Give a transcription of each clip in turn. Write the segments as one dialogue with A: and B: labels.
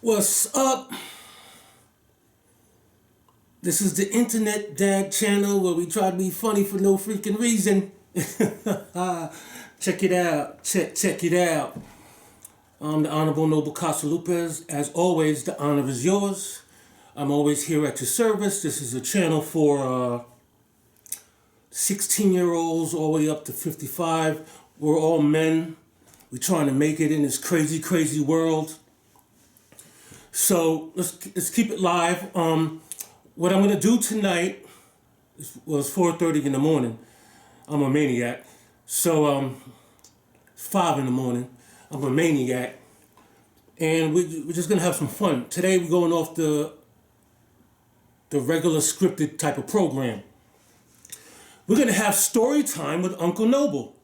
A: What's up? This is the Internet Dad channel where we try to be funny for no freaking reason. Check it out. Check it out. I'm the Honorable Noble Casa Lopez. As always, the honor is yours. I'm always here at your service. This is a channel for 16-year-olds all the way up to 55. We're all men. We're trying to make it in this crazy, crazy world. So let's keep it live. What I'm gonna do tonight was 4:30 in the morning. I'm a maniac. So 5 in the morning. I'm a maniac, and we're just gonna have some fun today. We're going off the regular scripted type of program. We're gonna have story time with Uncle Noble.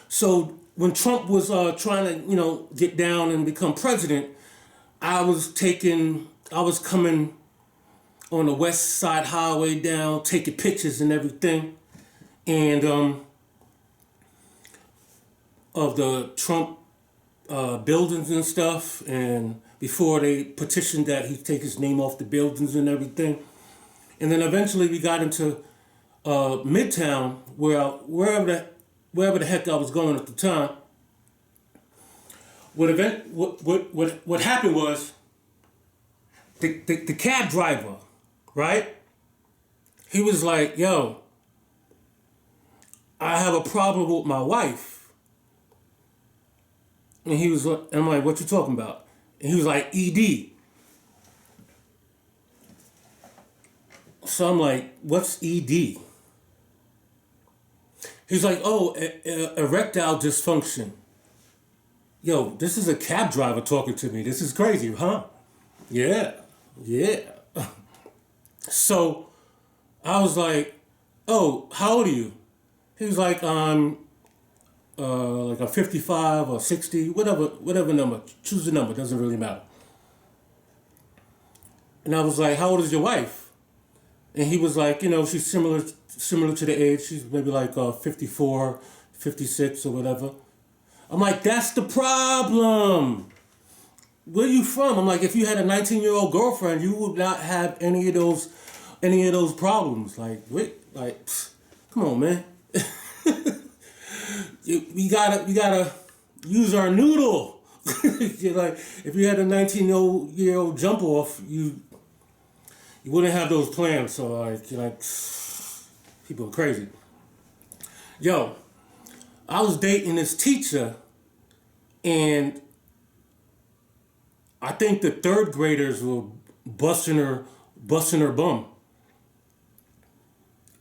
A: So when Trump was trying to get down and become president, I was coming on the West Side Highway down, taking pictures and everything, and of the Trump buildings and stuff, and before they petitioned that he take his name off the buildings and everything. And then eventually we got into Midtown, wherever the heck I was going at the time. What happened was the cab driver, right? He was like, "Yo, I have a problem with my wife." And I'm like, "What you talking about?" And he was like, "ED." So I'm like, "What's ED?" He's like, "Oh, erectile dysfunction." Yo, this is a cab driver talking to me. This is crazy, huh? Yeah. So I was like, "Oh, how old are you?" He was like, "I'm like a 55 or 60, whatever number. Choose the number, doesn't really matter." And I was like, "How old is your wife?" And he was like, "She's similar to the age. She's maybe like 54, 56 or whatever." I'm like, "That's the problem. Where are you from?" I'm like, "If you had a 19-year-old girlfriend, you would not have any of those problems." Like, wait, like, come on, man. we gotta use our noodle. You're like, if you had a 19-year-old jump off, you wouldn't have those plans. So you're like, people are crazy. Yo, I was dating this teacher, and I think the third graders were busting her bum.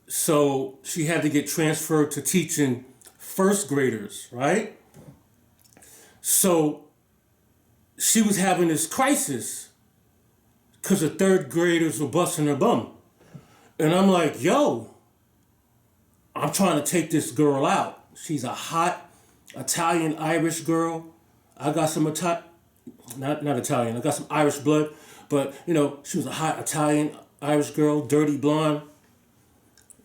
A: So she had to get transferred to teaching first graders, right? So she was having this crisis because the third graders were busting her bum. And I'm like, "Yo, I'm trying to take this girl out. She's a hot Italian Irish girl. I got some not Italian. I got some Irish blood, but she was a hot Italian Irish girl, dirty blonde,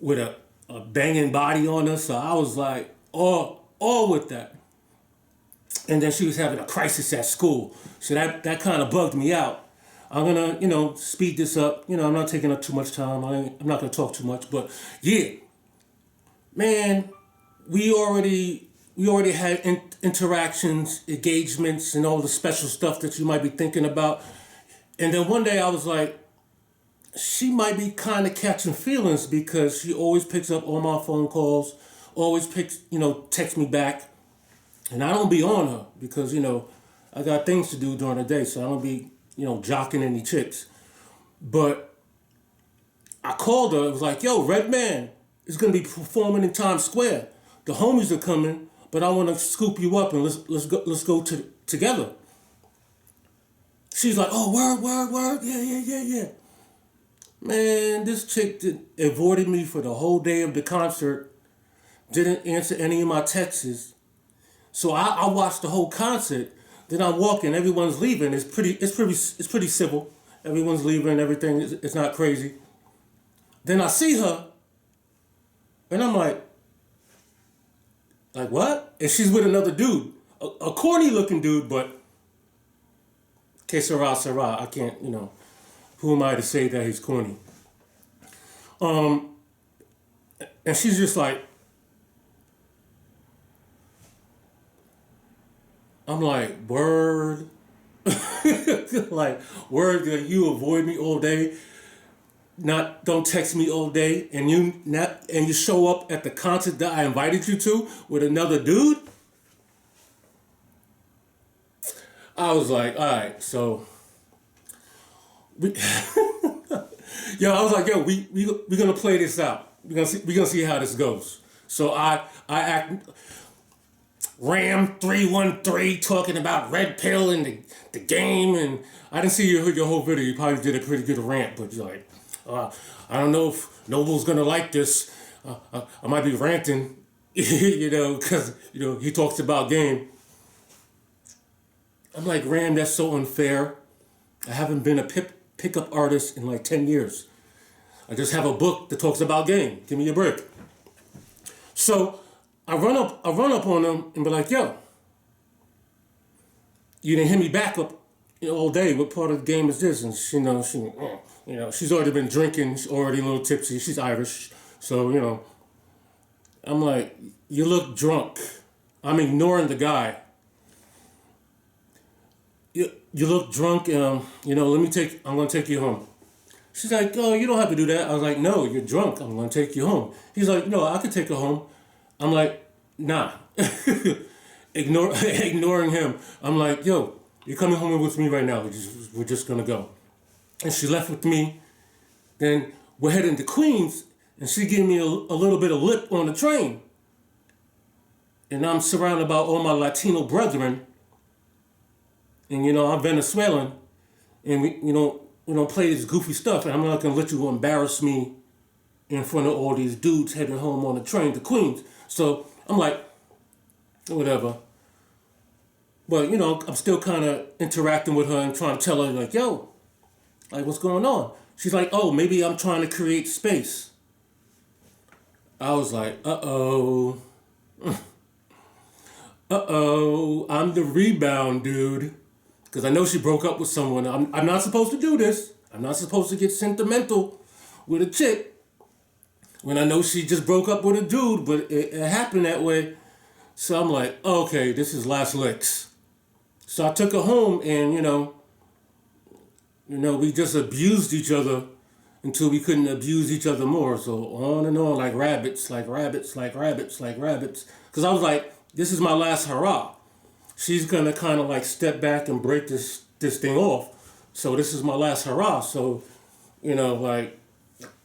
A: with a banging body on her." So I was like, all with that. And then she was having a crisis at school, so that kind of bugged me out. I'm gonna speed this up. I'm not taking up too much time. I'm not gonna talk too much, but yeah, man, we already had interactions, engagements, and all the special stuff that you might be thinking about. And then one day I was like, she might be kind of catching feelings because she always picks up all my phone calls, always texts me back. And I don't be on her because, I got things to do during the day, so I don't be, jocking any chicks. But I called her. It was like, "Yo, Redman is going to be performing in Times Square. The homies are coming, but I want to scoop you up and let's go together." She's like, "Oh, word. Yeah. Man, this chick avoided me for the whole day of the concert. Didn't answer any of my texts. So I watched the whole concert. Then I'm walking. Everyone's leaving. It's pretty civil. Everyone's leaving. Everything is not crazy. Then I see her, and I'm like, what? And she's with another dude, a corny looking dude, but Que sera, sera. I can't, who am I to say that he's corny? And she's just like, I'm like, word. Like, word that you avoid me all day. Don't text me all day, and you show up at the concert that I invited you to with another dude. I was like, all right, so we, I was like, we gonna play this out. We gonna see how this goes. So I act Ram 313 talking about red pill and the game, and I didn't see your whole video. You probably did a pretty good rant, but you're like, I don't know if Noble's gonna like this. I might be ranting, because he talks about game. I'm like, Ram, that's so unfair. I haven't been a pickup artist in like 10 years. I just have a book that talks about game. Give me a break. So I run up on him and be like, yo, you didn't hit me back up all day. What part of the game is this? And she's already been drinking. She's already a little tipsy. She's Irish. So, I'm like, you look drunk. I'm ignoring the guy. You look drunk, and I'm going to take you home. She's like, oh, you don't have to do that. I was like, no, you're drunk. I'm going to take you home. He's like, no, I could take her home. I'm like, nah. Ignoring him. I'm like, yo, you're coming home with me right now. We're just going to go. And she left with me. Then we're heading to Queens, and she gave me a little bit of lip on the train. And I'm surrounded by all my Latino brethren. And, I'm Venezuelan. And we don't play this goofy stuff. And I'm not going to let you embarrass me in front of all these dudes heading home on the train to Queens. So I'm like, whatever. But, I'm still kind of interacting with her and trying to tell her, like, yo, like, what's going on? She's like, oh, maybe I'm trying to create space. I was like, uh-oh. I'm the rebound dude. Because I know she broke up with someone. I'm not supposed to do this. I'm not supposed to get sentimental with a chick when I know she just broke up with a dude, but it happened that way. So I'm like, okay, this is last licks. So I took her home, and, we just abused each other until we couldn't abuse each other more. So on and on, like rabbits, like rabbits, like rabbits, like rabbits. Because I was like, this is my last hurrah. She's going to kind of like step back and break this thing off. So this is my last hurrah. So, like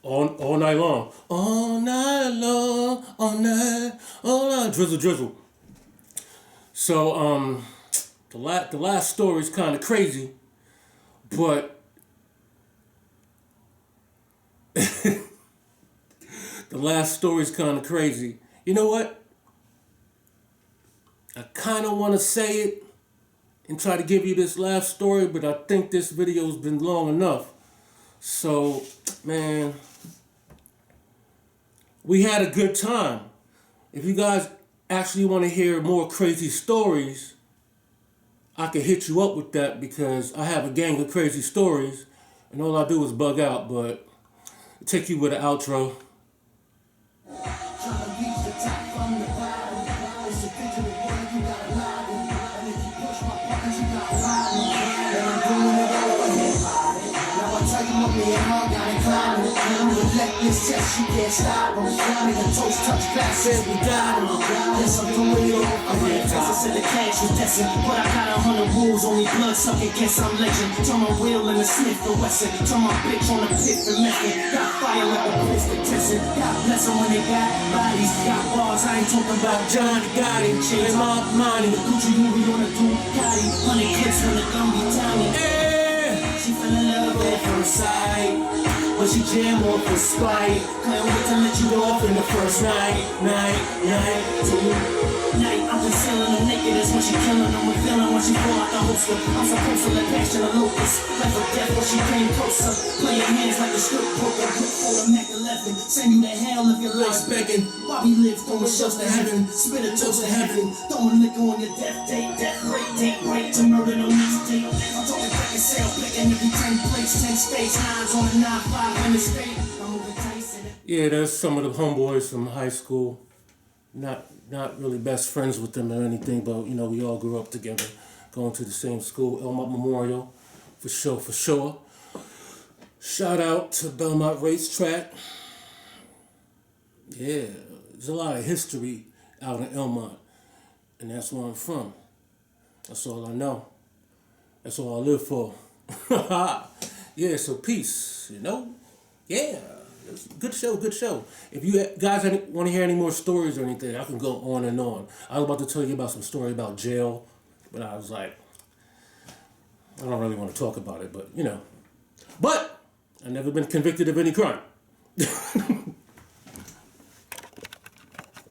A: all night long. All night long, all night, drizzle. So, the last story is kind of crazy, but the last story is kind of crazy. You know what? I kind of want to say it and try to give you this last story, but I think this video's been long enough. So, man, we had a good time. If you guys actually want to hear more crazy stories, I can hit you up with that, because I have a gang of crazy stories, and all I do is bug out, but I'll take you with an outro.
B: This test, you can't stop them. Nigga toast, touch glass, says we got them. Yes, I'm doing it all. I'm in Texas and the cash was testing. But I got 100 rules, only blood sucking, guess I'm legend. Turn my wheel in the Smith or Wesson. Turn my bitch on the pit for method. Got fire like a place for testing. God bless them when they got bodies. Got bars, I ain't talking about Johnny Gotti. Chains, Mark Money. The Gucci movie on the Ducati. 100 clips when the gun be tiny. She fell in love at first sight, but she jammed off for spite. Couldn't wait to let you off in the first night. I'm concealing the nakedness when she killing them. With feeling when she fall out the holster. I'm supposed to let passion a locust. Life or death when she came closer. Play your hands like a strip poker. Grip for the Mac 11. Send you to hell if your life's begging. Bobby lives throwing shells to heaven. Spit a toast to heaven. Throwing liquor on your death date. Death rate, date break to murder no mistake. I'm talking back states, lines on the 9-5 interstate. I'm moving Tyson.
A: Yeah, there's some of the homeboys from high school. Not really best friends with them or anything, but you know, we all grew up together, going to the same school, Elmont Memorial, for sure. Shout out to Belmont Racetrack. Yeah, there's a lot of history out in Elmont, and that's where I'm from. That's all I know. That's all I live for. Yeah, so peace, you know? Yeah, it's a good show. If you guys want to hear any more stories or anything, I can go on and on. I was about to tell you about some story about jail, but I was like, I don't really want to talk about it, but you know. But I've never been convicted of any crime.